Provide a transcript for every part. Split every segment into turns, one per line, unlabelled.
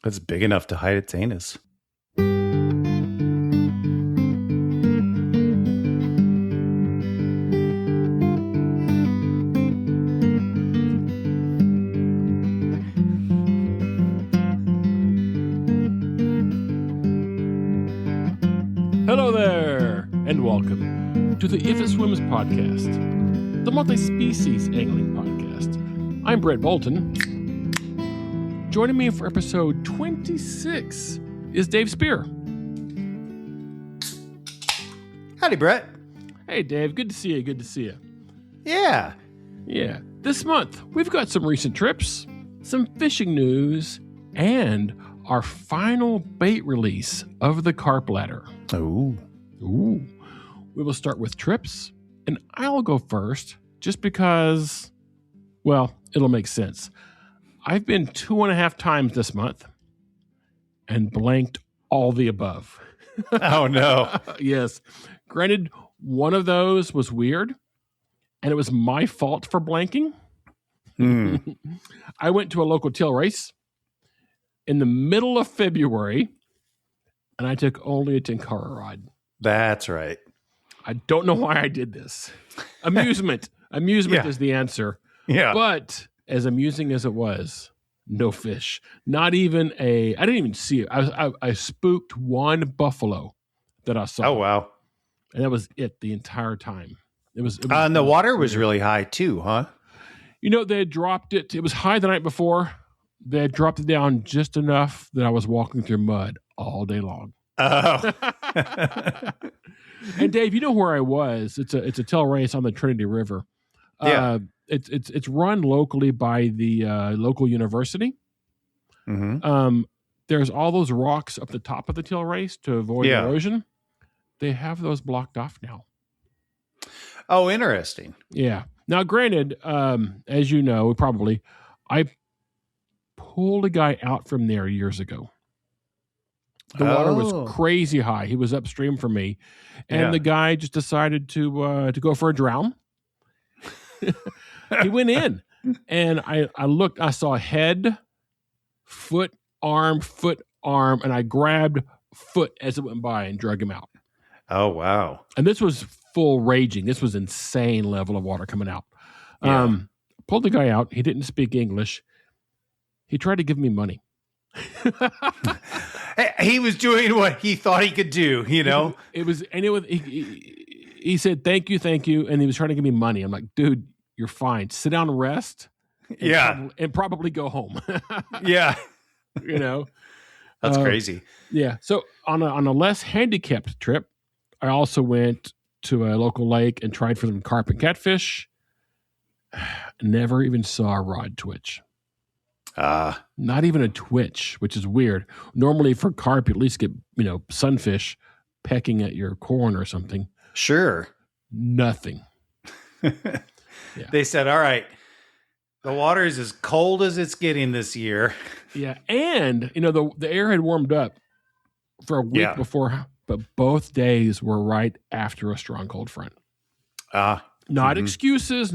That's big enough to hide its anus.
Hello there, and welcome to the If It Swims podcast, the multi-species angling podcast. I'm Brett Bolton. Joining me for episode 26 is Dave Spear.
Howdy, Brett.
Hey, Dave. Good to see you. Good to see you.
Yeah.
Yeah. This month, we've got some recent trips, some fishing news, and our final bait release of the Carp Ladder.
Ooh.
Ooh. We will start with trips, and I'll go first just because, well, it'll make sense. I've been 2.5 times this month and blanked all the above.
Oh, no.
Yes. Granted, one of those was weird, and it was my fault for blanking. I went to a local tail race in the middle of February, and I took only a 10-color rod.
That's right.
I don't know why I did this. Amusement. Amusement is the answer.
Yeah.
But as amusing as it was, no fish. Not even I didn't even see it. I spooked one buffalo that I saw.
Oh, wow.
And that was it the entire time. It was
And the water was really high, too, huh?
You know, they had dropped it. It was high the night before. They had dropped it down just enough that I was walking through mud all day long.
Oh.
And Dave, you know where I was? It's a tail race on the Trinity River.
Yeah.
It's run locally by the local university.
Mm-hmm.
There's all those rocks up the top of the tail race to avoid erosion. They have those blocked off now.
Oh, interesting.
Yeah. Now, granted, as you know, probably, I pulled a guy out from there years ago. The water was crazy high. He was upstream from me, and the guy just decided to go for a drown. He went in, and I looked. I saw head, foot, arm, and I grabbed foot as it went by and drug him out.
Oh, wow.
And this was full raging. This was insane level of water coming out.
Yeah.
Pulled the guy out. He didn't speak English. He tried to give me money.
He was doing what he thought he could do, you know?
He said, thank you. And he was trying to give me money. I'm like, dude, you're fine. Sit down and rest. And probably go home.
Yeah.
You know?
That's crazy.
Yeah. So on a less handicapped trip, I also went to a local lake and tried for some carp and catfish. Never even saw a rod twitch. Not even a twitch, which is weird. Normally for carp, you at least get, sunfish pecking at your corn or something.
Sure.
Nothing.
They said, all right, the water is as cold as it's getting this year.
Yeah. And, the air had warmed up for a week before, but both days were right after a strong cold front. Not excuses.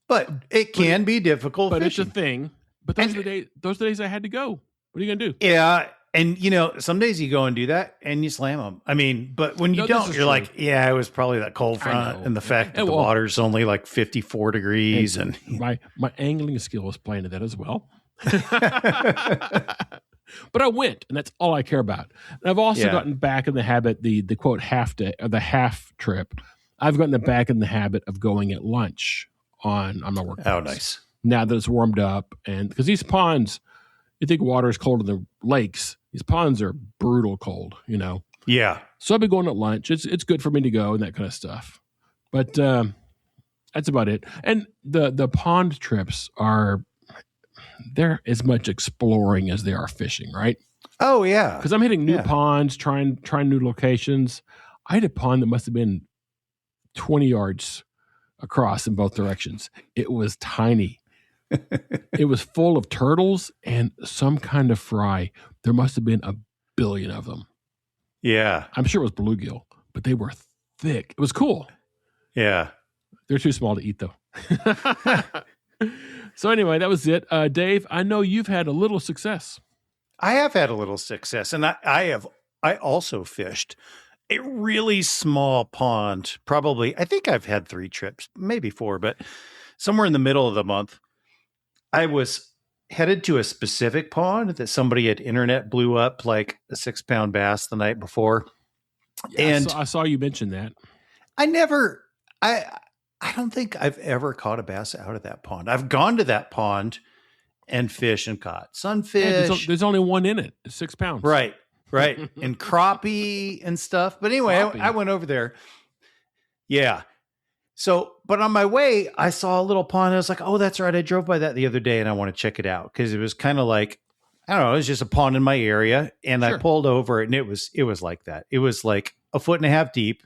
But it can be difficult.
But
fishing.
It's a thing. But those are the days I had to go. What are you going to do?
Yeah. And, some days you go and do that and you slam them. I mean, but when you don't, you're like, it was probably that cold front and the fact that the water's only like 54 degrees. And
my angling skill is playing to that as well. But I went, and that's all I care about. And I've also gotten back in the habit, the quote half trip. I've gotten back in the habit of going at lunch on my work.
Oh, nice.
Now that it's warmed up, and because these ponds, you think water is cold in the lakes. These ponds are brutal cold,
Yeah.
So I've been going at lunch. It's good for me to go and that kind of stuff. But that's about it. And the pond trips they're as much exploring as they are fishing, right?
Oh, yeah.
Because I'm hitting new ponds, trying new locations. I had a pond that must have been 20 yards across in both directions. It was tiny. It was full of turtles and some kind of fry. There must have been a billion of them.
Yeah.
I'm sure it was bluegill, but they were thick. It was cool.
Yeah.
They're too small to eat, though. So anyway, that was it. Dave, I know you've had a little success.
I have had a little success, and I also fished a really small pond. Probably, I think I've had 3 trips, maybe 4, but somewhere in the middle of the month, I was headed to a specific pond that somebody at internet blew up like a 6-pound bass the night before.
Yeah, and I saw you mention that.
I don't think I've ever caught a bass out of that pond. I've gone to that pond and fished and caught sunfish.
Yeah, there's only one in it. It's 6 pounds.
Right. And crappie and stuff. But anyway, I went over there. Yeah. So, but on my way, I saw a little pond. I was like, oh, that's right. I drove by that the other day and I want to check it out because it was kind of like, I don't know, it was just a pond in my area. And I pulled over and it was like that. It was like 1.5 feet deep.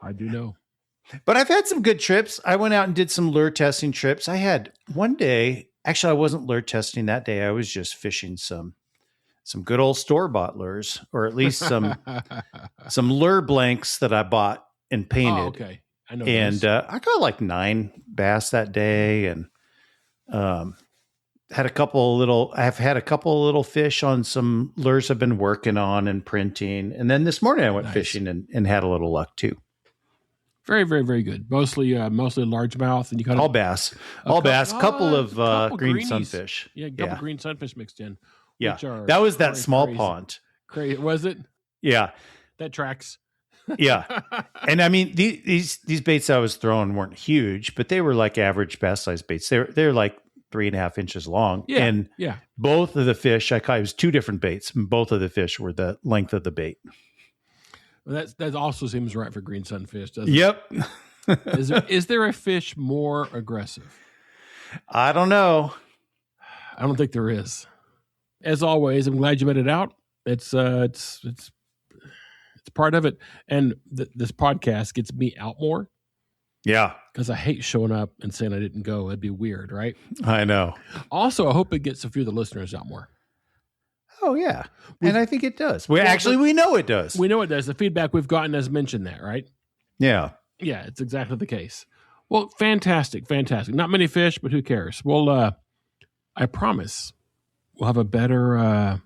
I do know.
But I've had some good trips. I went out and did some lure testing trips. I had one day, actually, I wasn't lure testing that day. I was just fishing some good old store-bought lures, or at least some lure blanks that I bought and painted. Oh,
okay. I know.
And I caught like 9 bass that day, and I've had a couple of little fish on some lures I've been working on and printing. And then this morning I went fishing and had a little luck too.
Very, very, very good. Mostly largemouth, and you caught
all bass, couple of green sunfish.
Yeah, a couple green sunfish mixed in.
Yeah, that was that small
crazy.
Pond.
Crazy, was it?
Yeah,
that tracks.
Yeah, and I mean these baits I was throwing weren't huge, but they were like average bass size baits. They're like 3.5 inches long.
Yeah,
and both of the fish I caught, it was 2 different baits, and both of the fish were the length of the bait.
Well, that also seems right for green sunfish, doesn't
it?
Yep. Is there a fish more aggressive?
I don't know.
I don't think there is. As always, I'm glad you made it out. It's part of it, and this podcast gets me out more.
Yeah,
because I hate showing up and saying I didn't go. It'd be weird, right?
I know.
Also, I hope it gets a few of the listeners out more.
Oh, yeah. And I think it does. We know it does.
We know it does. The feedback we've gotten has mentioned that, right?
Yeah.
Yeah, it's exactly the case. Well, fantastic. Not many fish, but who cares? Well, I promise we'll have a better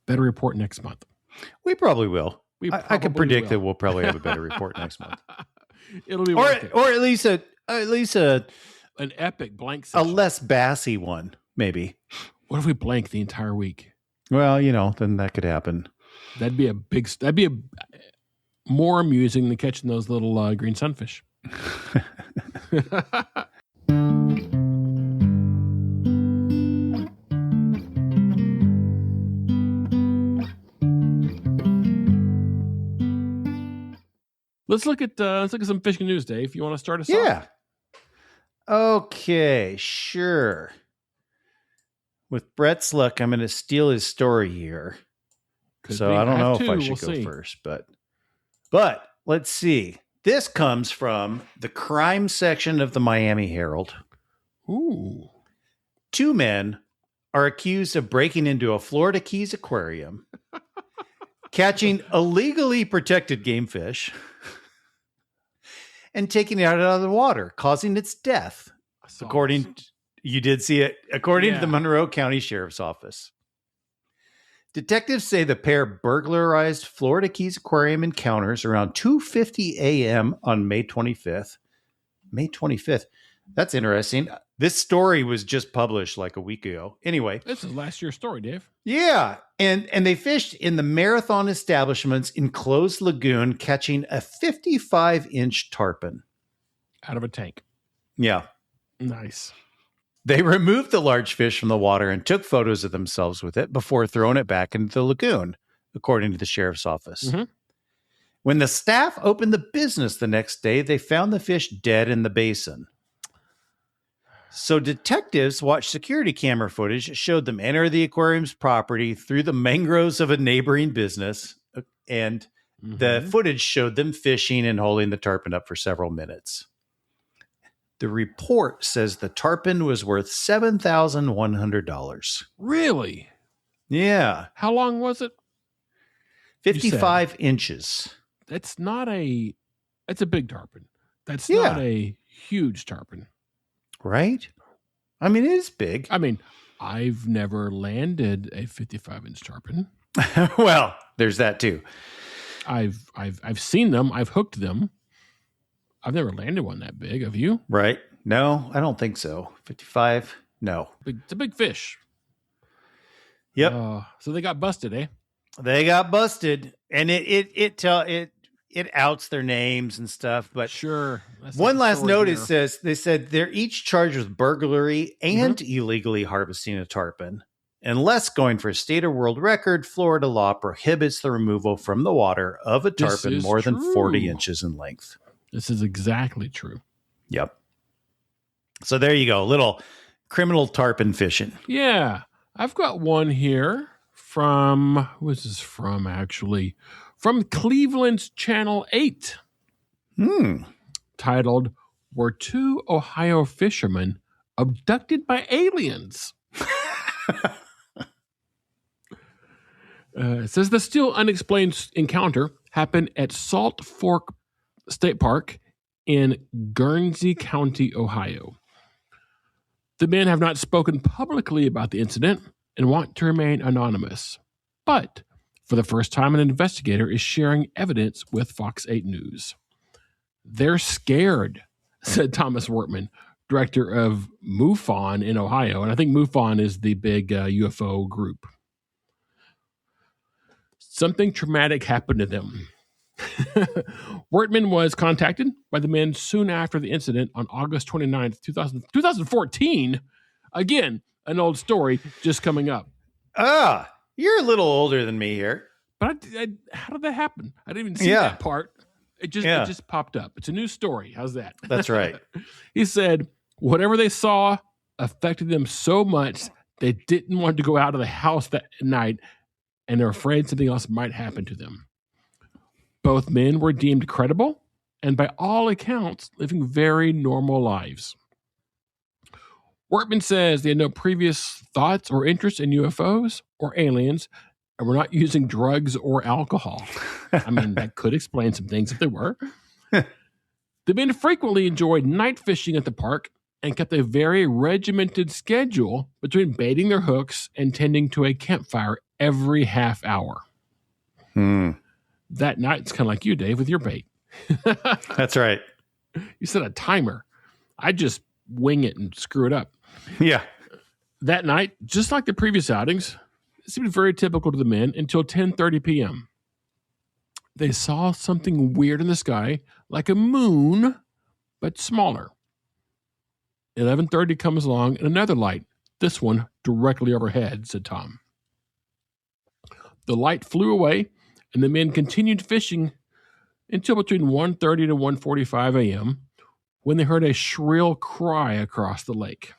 report next month.
We probably will. I can predict that we'll probably have a better report next month.
It'll be
or at least an
epic blank session.
A less bassy one, maybe.
What if we blank the entire week?
Well, then that could happen.
That'd be more amusing than catching those little green sunfish. Let's look at some fishing news, Dave. You want to start us off?
Yeah. Okay, sure. With Brett's luck, I'm going to steal his story here. So I don't know if I should go first, but let's see. This comes from the crime section of the Miami Herald.
Ooh.
2 men are accused of breaking into a Florida Keys aquarium, catching illegally protected game fish, and taking it out of the water, causing its death. You did see it, according to the Monroe County Sheriff's Office. Detectives say the pair burglarized Florida Keys Aquarium encounters around 2:50 a.m. on May 25th. May 25th. That's interesting. This story was just published like a week ago. Anyway.
This is last year's story, Dave.
Yeah. And they fished in the Marathon Establishment's enclosed lagoon, catching a 55-inch tarpon.
Out of a tank.
Yeah.
Nice.
They removed the large fish from the water and took photos of themselves with it before throwing it back into the lagoon, according to the sheriff's office. Mm-hmm. When the staff opened the business the next day, they found the fish dead in the basin. So detectives watched security camera footage that showed them enter the aquarium's property through the mangroves of a neighboring business, and the footage showed them fishing and holding the tarpon up for several minutes. The report says the tarpon was worth $7,100.
Really?
Yeah.
How long was it?
55 inches.
That's a big tarpon. That's not a huge tarpon.
right? I mean, it is big.
I mean, I've never landed a 55-inch tarpon.
Well, there's that too.
I've seen them. I've hooked them. I've never landed one that big. Have you?
Right? No, I don't think so. 55? No.
It's a big fish.
Yep.
So they got busted, eh?
They got busted, and it outs their names and stuff. But
sure.
One last note, it says they said they're each charged with burglary and illegally harvesting a tarpon. Unless going for a state or world record, Florida law prohibits the removal from the water of a tarpon more than 40 inches in length.
This is exactly true.
Yep. So there you go. A little criminal tarpon fishing.
Yeah. I've got one here from, who is this from actually? From Cleveland's Channel 8. Titled, Were Two Ohio Fishermen Abducted by Aliens? It says the still unexplained encounter happened at Salt Fork State Park in Guernsey County, Ohio. The men have not spoken publicly about the incident and want to remain anonymous. But for the first time, an investigator is sharing evidence with Fox 8 News. They're scared, said Thomas Wortman, director of MUFON in Ohio. And I think MUFON is the big UFO group. Something traumatic happened to them. Wortman was contacted by the men soon after the incident on August 29th, 2014. Again, an old story just coming up.
You're a little older than me here.
But how did that happen? I didn't even see that part. It just popped up. It's a new story. How's that?
That's right.
He said, whatever they saw affected them so much they didn't want to go out of the house that night, and they're afraid something else might happen to them. Both men were deemed credible and by all accounts living very normal lives. Wortman says they had no previous thoughts or interest in UFOs or aliens and were not using drugs or alcohol. I mean, that could explain some things if they were. The men frequently enjoyed night fishing at the park and kept a very regimented schedule between baiting their hooks and tending to a campfire every half hour. That night, it's kind of like you, Dave, with your bait.
That's right.
You set a timer. I just wing it and screw it up.
Yeah.
That night, just like the previous outings, it seemed very typical to the men until 10:30 p.m. They saw something weird in the sky, like a moon, but smaller. 11:30 comes along and another light, this one directly overhead, said Tom. The light flew away, and the men continued fishing until between 1:30 to 1:45 a.m. when they heard a shrill cry across the lake.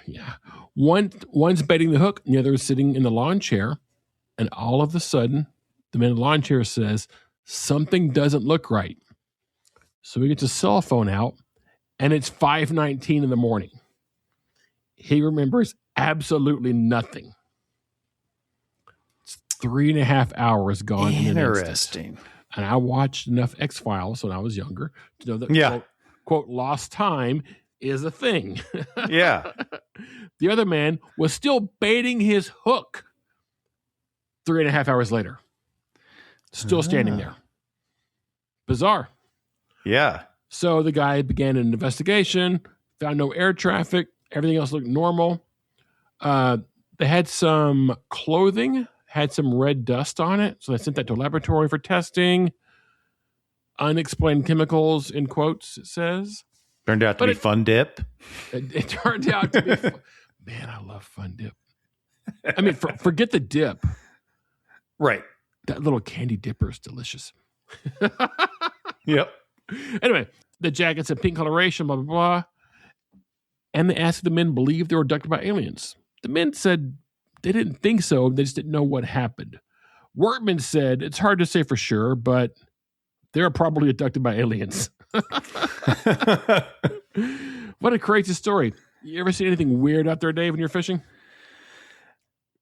Yeah. One's baiting the hook, and the other is sitting in the lawn chair, and all of a sudden, the man in the lawn chair says, something doesn't look right. So he gets his cell phone out, and it's 5:19 in the morning. He remembers absolutely nothing. 3.5 hours gone.
Interesting.
And I watched enough X-Files when I was younger to know that, quote, lost time is a thing.
Yeah.
The other man was still baiting his hook 3.5 hours later. Still standing there. Bizarre.
Yeah.
So the guy began an investigation, found no air traffic. Everything else looked normal. They had some clothing, had some red dust on it. So they sent that to a laboratory for testing. Unexplained chemicals, in quotes, it says.
Turned out to be Fun Dip.
It turned out to be fun. Man, I love Fun Dip. I mean, forget the dip.
Right.
That little candy dipper is delicious.
Yep.
Anyway, the jackets had pink coloration, blah, blah, blah. And they asked if the men believed they were abducted by aliens. The men said they didn't think so. They just didn't know what happened. Wortman said, it's hard to say for sure, but they were probably abducted by aliens. What a crazy story. You ever see anything weird out there, Dave, when you're fishing?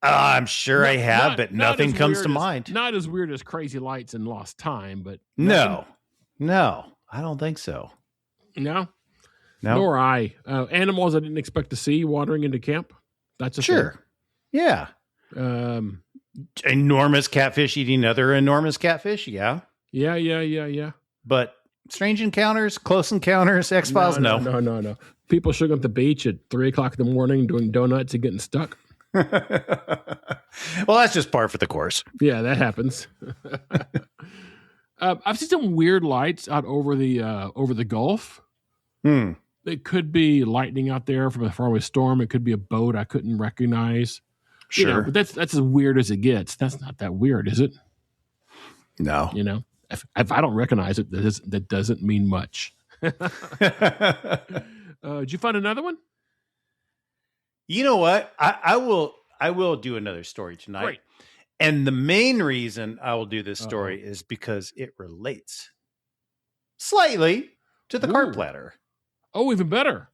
I'm sure I have, but nothing comes to mind.
Not as weird as crazy lights and lost time, but
no, I don't think so.
No?
No?
Nor I. Animals I didn't expect to see wandering into camp. That's a
Sure.
thing.
Yeah.
Um,
Enormous catfish eating other enormous catfish. Yeah.
yeah.
But strange encounters, close encounters, X-Files, no.
No. People showing up at the beach at 3:00 in the morning doing donuts and getting stuck.
Well, that's just par for the course.
Yeah, that happens. I've seen some weird lights out over the Gulf. It could be lightning out there from a faraway storm. It could be a boat I couldn't recognize.
Sure.
But that's as weird as it gets. That's not that weird, is it?
No.
If I don't recognize it, that doesn't mean much. Did you find another one?
You know what? I will do another story tonight.
Great.
And the main reason I will do this story is because it relates slightly to the Carp Ladder.
Oh, even better.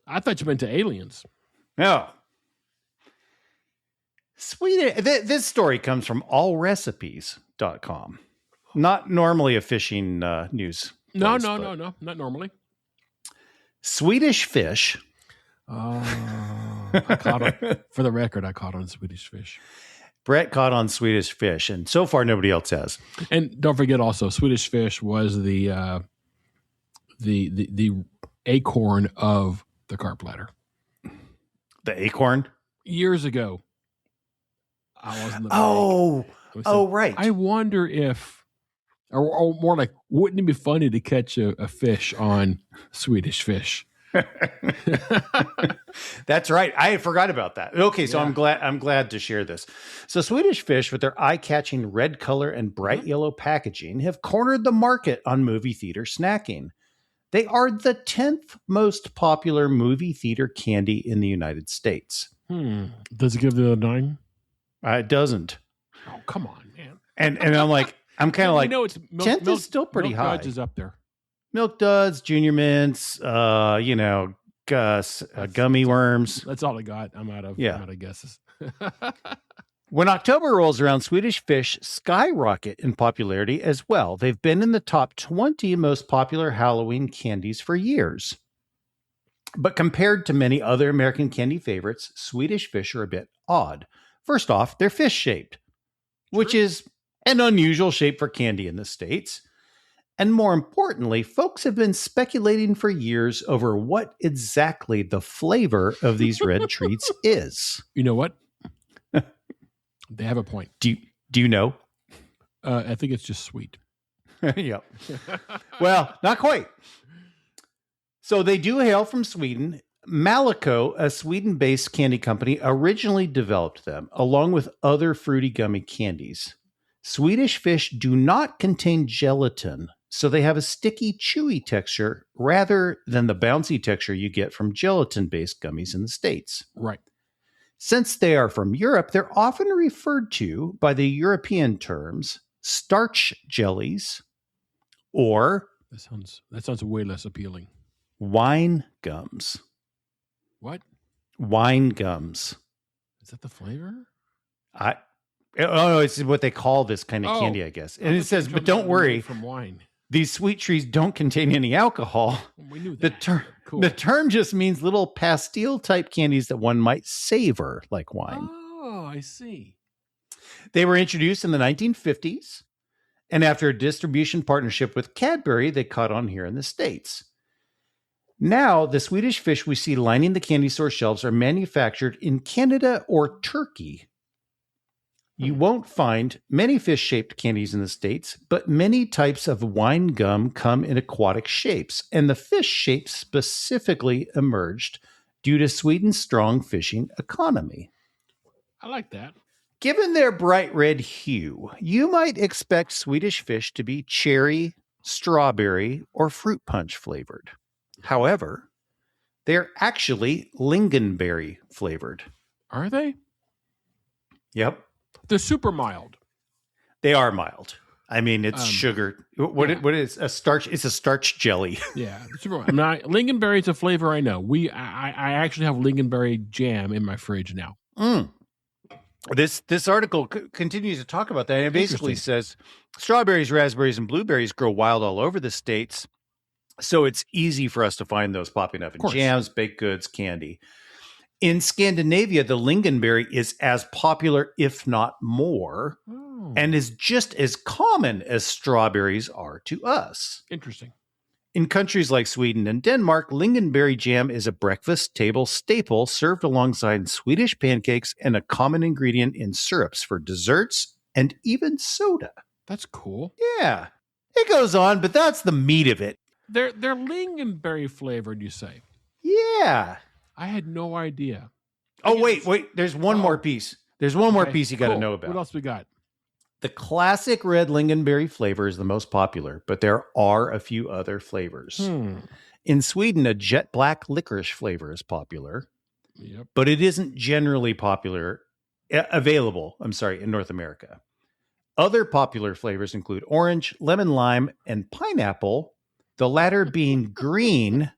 I thought you meant to aliens.
No. Sweden. This story comes from allrecipes.com. Not normally a fishing news.
No, not normally.
Swedish Fish.
I caught on. For the record, I caught on Swedish Fish.
Bret caught on Swedish Fish, and so far nobody else has.
And don't forget, also, Swedish Fish was the acorn of the Carp Ladder.
The acorn?
Years ago, I was in the bank.
Right.
I wonder if, or more like, wouldn't it be funny to catch a fish on Swedish Fish?
That's right. I had forgot about that. Okay, so yeah. I'm glad to share this. So Swedish Fish, with their eye-catching red color and bright yellow packaging, have cornered the market on movie theater snacking. They are the 10th most popular movie theater candy in the United States.
Does it give the 9?
It doesn't.
Oh, come on, man.
And I'm like, I'm kind of like,
it's
10th is still pretty high.
Milk Duds is up there.
Milk Duds, Junior Mints, gummy worms.
That's all I got. I'm out of guesses.
When October rolls around, Swedish Fish skyrocket in popularity as well. They've been in the top 20 most popular Halloween candies for years. But compared to many other American candy favorites, Swedish Fish are a bit odd. First off, they're fish-shaped, which is an unusual shape for candy in the States. And more importantly, folks have been speculating for years over what exactly the flavor of these red treats is.
You know what? They have a point.
Do you know?
I think it's just sweet.
Yep. Well, not quite. So they do hail from Sweden. Malico, a Sweden-based candy company, originally developed them, along with other fruity gummy candies. Swedish Fish do not contain gelatin, so they have a sticky, chewy texture rather than the bouncy texture you get from gelatin-based gummies in the States.
Right. Since
they are from Europe, they're often referred to by the European terms starch jellies or...
That sounds way less appealing.
Wine gums.
What?
Wine gums.
Is that the flavor?
It's what they call this kind of candy, I guess. And it says, but don't worry.
From wine.
These sweet trees don't contain any alcohol.
We knew that.
The term just means little pastille-type candies that one might savor like wine.
Oh, I see.
They were introduced in the 1950s, and after a distribution partnership with Cadbury, they caught on here in the States. Now, the Swedish Fish we see lining the candy store shelves are manufactured in Canada or Turkey. You won't find many fish-shaped candies in the States, but many types of wine gum come in aquatic shapes, and the fish shape specifically emerged due to Sweden's strong fishing economy.
I like that.
Given their bright red hue, you might expect Swedish Fish to be cherry, strawberry, or fruit punch flavored. However, they're actually lingonberry flavored.
Are they?
Yep.
They're super mild.
They are mild. I mean, it's sugar. What is a starch? It's a starch jelly.
Yeah, super mild. Now, lingonberry is a flavor I know. I actually have lingonberry jam in my fridge now.
This article continues to talk about that. And it basically says strawberries, raspberries, and blueberries grow wild all over the States. So it's easy for us to find those popping up in jams, baked goods, candy. In Scandinavia, the lingonberry is as popular, if not more, and is just as common as strawberries are to us.
Interesting.
In countries like Sweden and Denmark, lingonberry jam is a breakfast table staple served alongside Swedish pancakes and a common ingredient in syrups for desserts and even soda.
That's cool.
Yeah. It goes on, but that's the meat of it.
They're lingonberry flavored, you say?
Yeah.
I had no idea.
Wait. There's one more piece. There's one more piece you got to know about.
What else we got?
The classic red lingonberry flavor is the most popular, but there are a few other flavors. In Sweden, a jet black licorice flavor is popular, but it isn't generally available in North America. Other popular flavors include orange, lemon lime, and pineapple, the latter being green,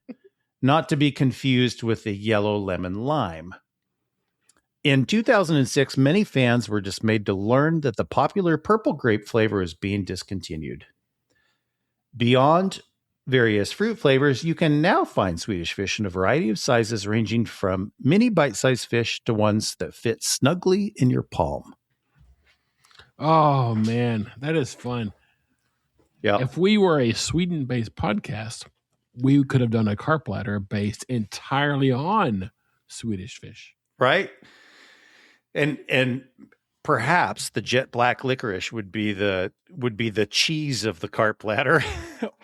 not to be confused with the yellow lemon lime. In 2006, many fans were dismayed to learn that the popular purple grape flavor is being discontinued. Beyond various fruit flavors, you can now find Swedish Fish in a variety of sizes, ranging from mini bite-sized fish to ones that fit snugly in your palm.
Oh, man, that is fun.
Yeah.
If we were a Sweden-based podcast, we could have done a Carp Ladder based entirely on Swedish Fish.
Right? And perhaps the jet black licorice would be the cheese of the Carp Ladder.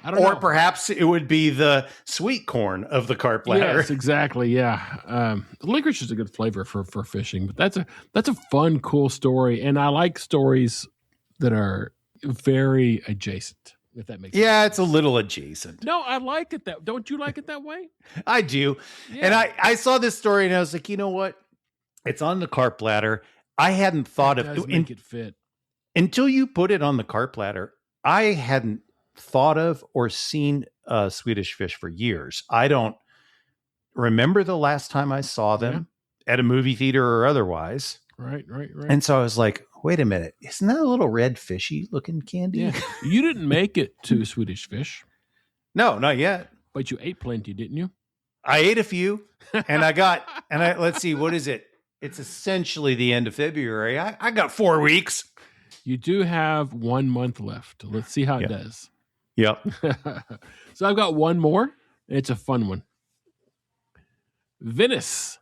I don't know.
Or perhaps it would be the sweet corn of the Carp Ladder.
Yes, exactly. Yeah. Licorice is a good flavor for fishing, but that's a fun, cool story. And I like stories that are very adjacent, if that makes sense.
Yeah, it's a little adjacent.
No, I like it that. Don't you like it that way?
I do. Yeah. And I saw this story and I was like, you know what? It's on the Carp Ladder. I hadn't thought of
make it fit.
Until you put it on the Carp Ladder. I hadn't thought of or seen Swedish Fish for years. I don't remember the last time I saw them at a movie theater or otherwise.
Right.
And so I was like, wait a minute. Isn't that a little red fishy looking candy?
Yeah. You didn't make it to Swedish Fish.
No, not yet.
But you ate plenty, didn't you?
I ate a few and let's see, what is it? It's essentially the end of February. I got 4 weeks.
You do have 1 month left. Let's see how it does.
Yep.
So I've got one more. It's a fun one. Venice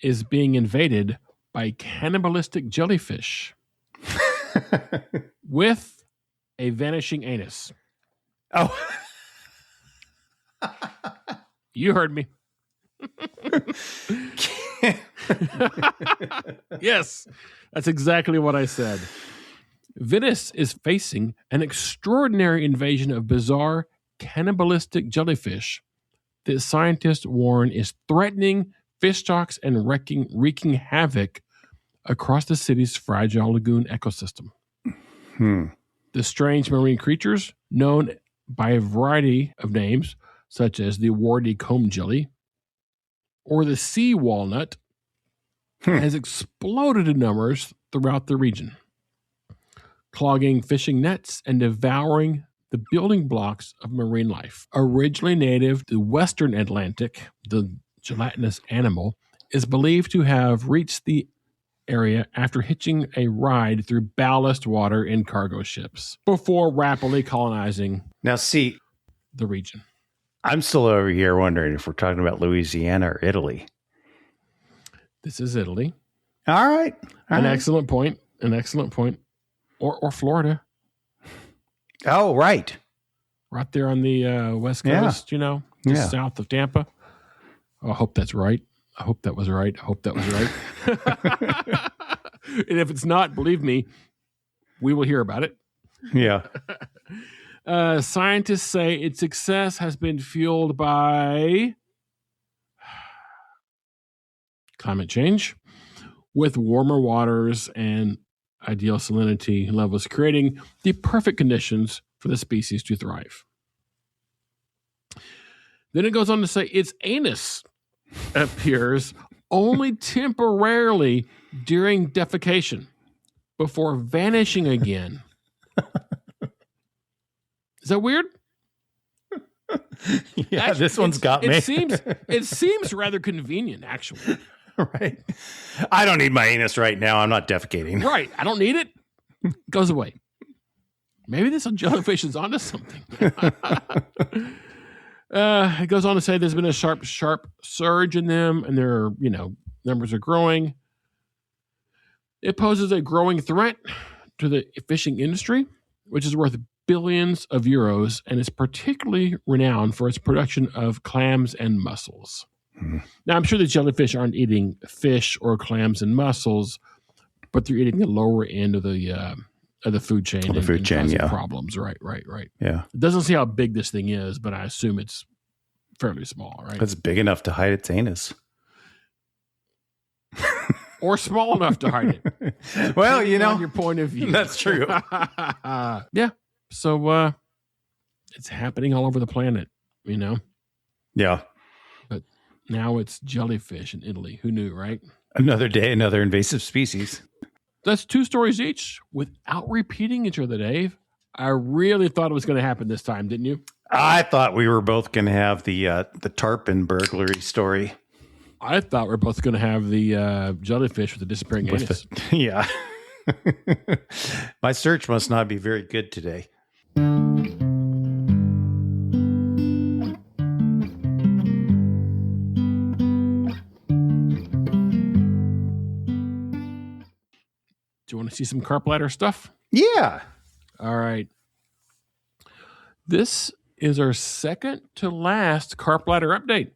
is being invaded by cannibalistic jellyfish with a vanishing anus.
Oh.
You heard me. Yes, that's exactly what I said. Venice is facing an extraordinary invasion of bizarre cannibalistic jellyfish that scientists warn is threatening fish stocks and wreaking havoc across the city's fragile lagoon ecosystem. The strange marine creatures, known by a variety of names, such as the warty comb jelly or the sea walnut, has exploded in numbers throughout the region, clogging fishing nets and devouring the building blocks of marine life. Originally native to the western Atlantic, the gelatinous animal is believed to have reached the area after hitching a ride through ballast water in cargo ships before rapidly colonizing the region.
I'm still over here wondering if we're talking about Louisiana or Italy.
This is Italy.
All right.
Excellent point. Or Florida.
Oh, right.
Right there on the west coast, just south of Tampa. Oh, I hope that's right. I hope that was right. And if it's not, believe me, we will hear about it.
Yeah.
Scientists say its success has been fueled by climate change, with warmer waters and ideal salinity levels, creating the perfect conditions for the species to thrive. Then it goes on to say its anus appears only temporarily during defecation before vanishing again. Is that weird?
Yeah,
actually,
this one's got me.
It seems rather convenient, actually.
Right. I don't need my anus right now. I'm not defecating.
Right. I don't need it. Goes away. Maybe this jellyfish is onto something. It goes on to say there's been a sharp surge in them, and their numbers are growing. It poses a growing threat to the fishing industry, which is worth billions of euros, and is particularly renowned for its production of clams and mussels. Now, I'm sure the jellyfish aren't eating fish or clams and mussels, but they're eating the lower end of the food chain.
The food chain, yeah.
Problems, right.
Yeah.
It doesn't say how big this thing is, but I assume it's fairly small, right?
It's big enough to hide its anus.
Or small enough to hide it.
Well,
on your point of view.
That's true.
Yeah. So it's happening all over the planet,
Yeah.
But now it's jellyfish in Italy. Who knew, right?
Another day, another invasive species.
That's 2 stories each without repeating each other, Dave. I really thought it was going to happen this time, didn't you?
I thought we were both going to have the tarpon burglary story.
I thought we were both going to have the jellyfish with the disappearing anus.
Yeah. My search must not be very good today.
Do you want to see some Carp Ladder stuff?
Yeah.
All right. This is our second to last Carp Ladder update.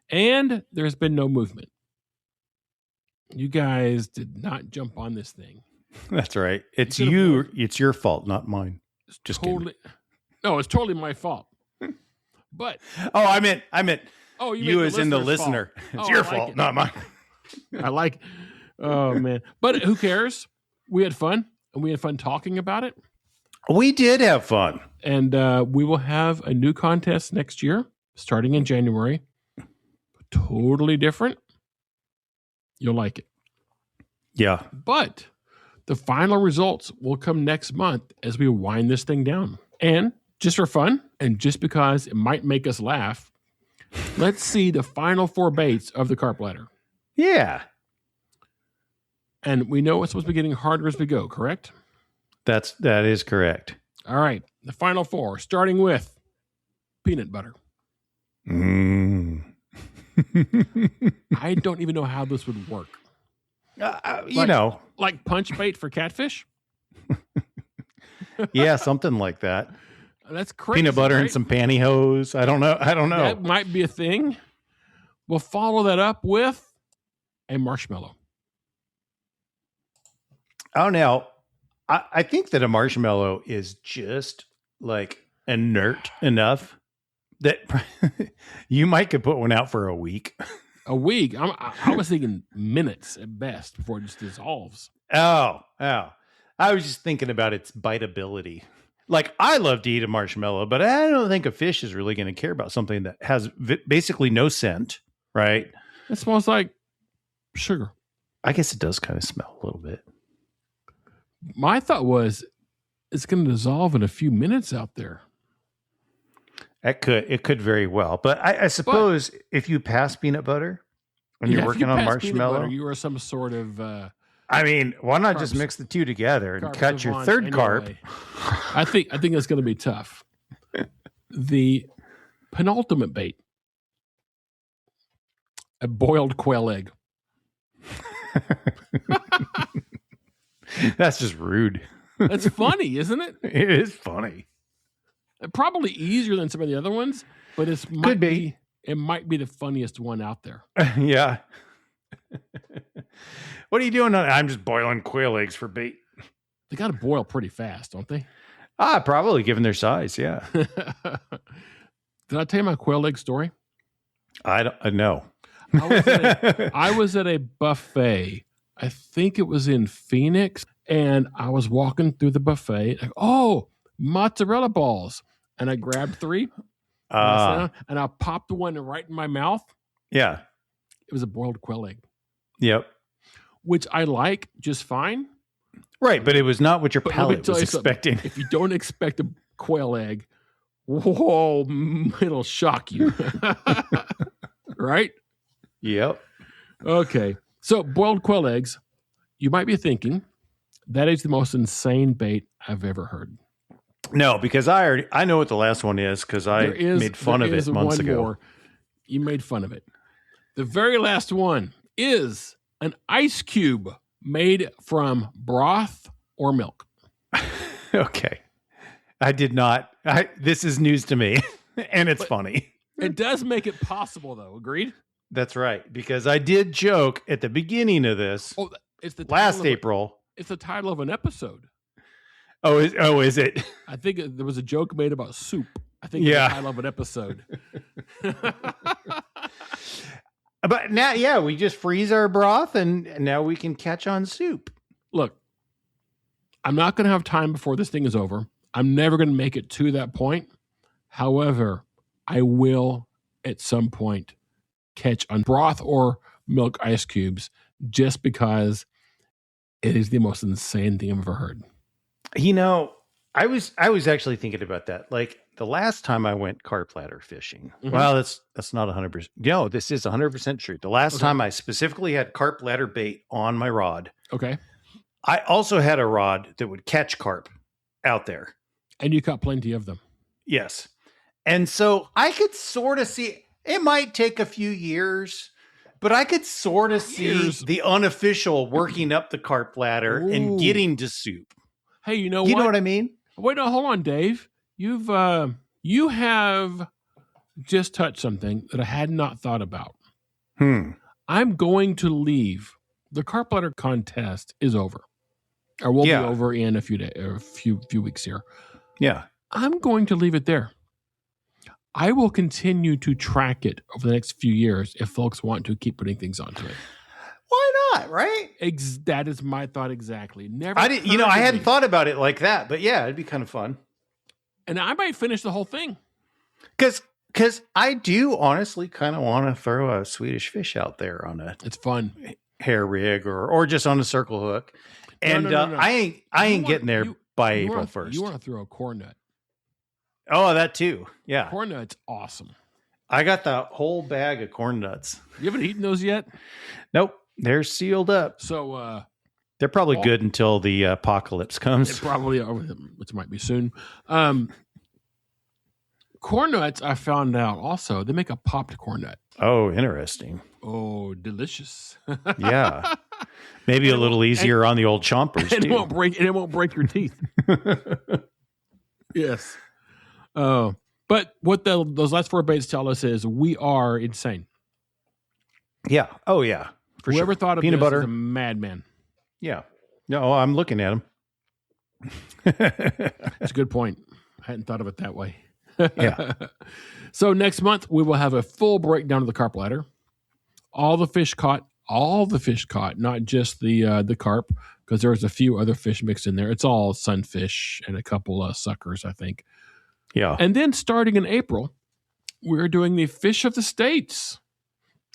And there's been no movement. You guys did not jump on this thing.
That's right. It's you. It's your fault, not mine. Just
totally.
kidding.
No, it's totally my fault. But
I meant.
Oh,
you as in the listener.
Fault.
It's your fault, not mine.
I like. Oh man! But who cares? We had fun, and we had fun talking about it.
We did have fun,
and we will have a new contest next year, starting in January. Totally different. You'll like it.
Yeah.
But the final results will come next month as we wind this thing down. And just for fun, and just because it might make us laugh, let's see the final 4 baits of the Carp Ladder.
Yeah.
And we know it's supposed to be getting harder as we go, correct?
That is correct.
All right. The final 4, starting with peanut butter. I don't even know how this would work. Like punch bait for catfish?
Yeah, something like that.
That's crazy.
Peanut butter
right?
and some pantyhose. I don't know.
That might be a thing. We'll follow that up with a marshmallow.
Oh, now, I think that a marshmallow is just like inert enough that you might could put one out for a week.
A week? I was thinking minutes at best before it just dissolves.
Oh. I was just thinking about its biteability. Like, I love to eat a marshmallow, but I don't think a fish is really going to care about something that has basically no scent, right?
It smells like sugar.
I guess it does kind of smell a little bit.
My thought was it's going to dissolve in a few minutes out there.
It could very well. But I suppose if you pass peanut butter when you're working on marshmallow,
butter, you are some sort of...
why not just mix the two together and cut your third carp?
I think that's going to be tough. The penultimate bait, a boiled quail egg.
That's just rude.
That's funny, isn't it?
It is funny.
Probably easier than some of the other ones, but it might be the funniest one out there.
Yeah. What are you doing? I'm just boiling quail eggs for bait.
They got to boil pretty fast, don't they?
Probably given their size. Yeah.
Did I tell you my quail egg story?
I don't know.
I was at a buffet. I think it was in Phoenix, and I was walking through the buffet. Mozzarella balls. And I grabbed 3. And I popped one right in my mouth.
Yeah.
It was a boiled quail egg.
Yep.
Which I like just fine.
Right, but it was not what your palate was expecting.
If you don't expect a quail egg, Whoa, it'll shock you. Right?
Yep.
Okay. So boiled quail eggs, you might be thinking, that is the most insane bait I've ever heard.
No, because I know what the last one is because I made fun of it months ago. More.
You made fun of it. The very last one is an ice cube made from broth or milk.
Okay. I did not. This is news to me, and it's funny.
It does make it possible, though. Agreed?
That's right, because I did joke at the beginning of this.
Oh, it's the
last April.
It's the title of an episode.
Oh, is it?
I think there was a joke made about soup. I think it's the title of an episode.
But now, we just freeze our broth, and now we can catch on soup.
Look, I'm not going to have time before this thing is over. I'm never going to make it to that point. However, I will at some point catch on broth or milk ice cubes just because it is the most insane thing I've ever heard.
You know, I was actually thinking about that. Like the last time I went carp ladder fishing. Mm-hmm. Well, that's not 100%. No, this is 100% true. The last time I specifically had carp ladder bait on my rod.
Okay.
I also had a rod that would catch carp out there.
And you caught plenty of them.
Yes. And so I could sort of see, it might take a few years, but I could sort of see the unofficial working up the carp ladder and getting to soup.
Hey, you know what?
You know what I mean?
Wait, no, hold on, Dave. You have just touched something that I had not thought about. I'm going to leave. The carp ladder contest is over. Or will be over in a few days or a few weeks here.
Yeah.
I'm going to leave it there. I will continue to track it over the next few years if folks want to keep putting things onto it.
Why not? Right?
That is my thought exactly.
I hadn't thought about it like that, but yeah, it'd be kind of fun.
And I might finish the whole thing.
Because I do honestly kind of want to throw a Swedish fish out there on
it's fun
hair rig or just on a circle hook. And no. I ain't getting there by April 1st.
You want to throw a corn nut.
Oh, that too. Yeah.
Corn nuts, awesome.
I got the whole bag of corn nuts.
You haven't eaten those yet?
Nope. They're sealed up.
So
they're probably good until the apocalypse comes.
It probably, which might be soon. Corn nuts, I found out also, they make a popped corn nut.
Oh, interesting.
Oh, delicious.
Yeah. Maybe a little easier on the old chompers,
and
too.
It won't break your teeth. Yes. But what those last four baits tell us is we are insane.
Yeah. Oh, yeah.
Whoever thought of
peanut butter
is a madman.
Yeah. No, I'm looking at him.
That's a good point. I hadn't thought of it that way.
Yeah.
So next month, we will have a full breakdown of the carp ladder. All the fish caught, not just the carp, because there's a few other fish mixed in there. It's all sunfish and a couple of suckers, I think.
Yeah.
And then starting in April, we're doing the Fish of the States,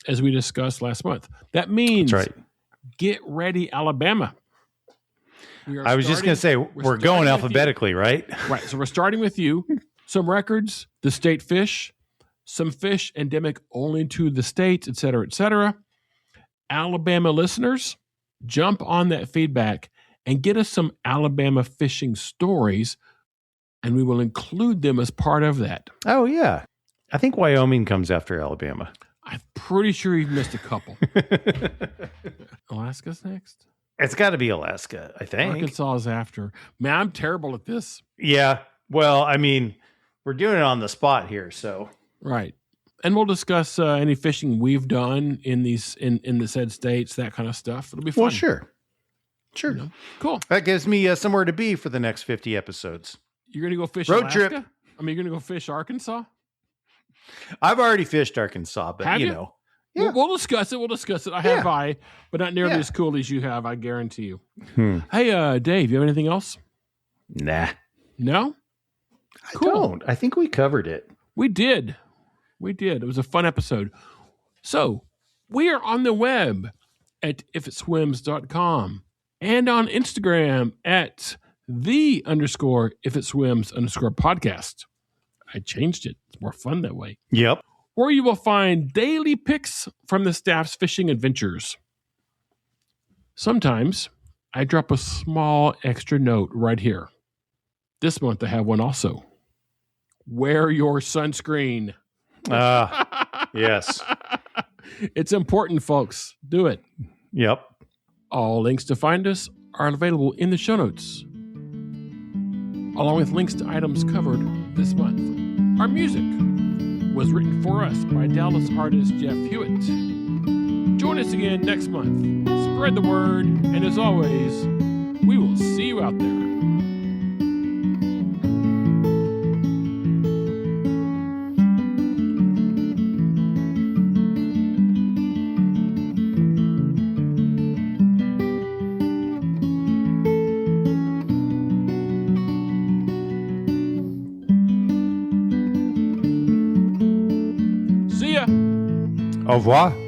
as we discussed last month. That means get ready, Alabama.
I was just going to say, we're going alphabetically, right?
Right. So we're starting with you. Some records, the state fish, some fish endemic only to the states, et cetera, et cetera. Alabama listeners, jump on that feedback and get us some Alabama fishing stories, and we will include them as part of that.
Oh, yeah. I think Wyoming comes after Alabama.
I'm pretty sure you've missed a couple. Alaska's next?
It's got to be Alaska, I think.
Arkansas is after. Man, I'm terrible at this.
Yeah. Well, I mean, we're doing it on the spot here, so.
Right. And we'll discuss any fishing we've done in the said states, that kind of stuff. It'll be fun.
Well, sure.
You know? Cool.
That gives me somewhere to be for the next 50 episodes.
You're going to go fish
Road
Alaska?
trip.
I mean, you're going to go fish Arkansas?
I've already fished Arkansas, but you know.
Yeah. We'll discuss it. I have but not nearly as cool as you have, I guarantee you. Hey, Dave, you have anything else?
Nah.
No?
I don't. I think we covered it.
We did. It was a fun episode. So, we are on the web at ifitswims.com and on Instagram at _ifitswims_podcast. I changed it. It's more fun that way.
Yep.
Where you will find daily pics from the staff's fishing adventures. Sometimes I drop a small extra note right here. This month I have one also. Wear your sunscreen.
Yes.
It's important, folks. Do it.
Yep.
All links to find us are available in the show notes, along with links to items covered this month. Our music was written for us by Dallas artist Jeff Hewitt. Join us again next month. Spread the word, and as always, we will see you out there. See ya.
Au revoir.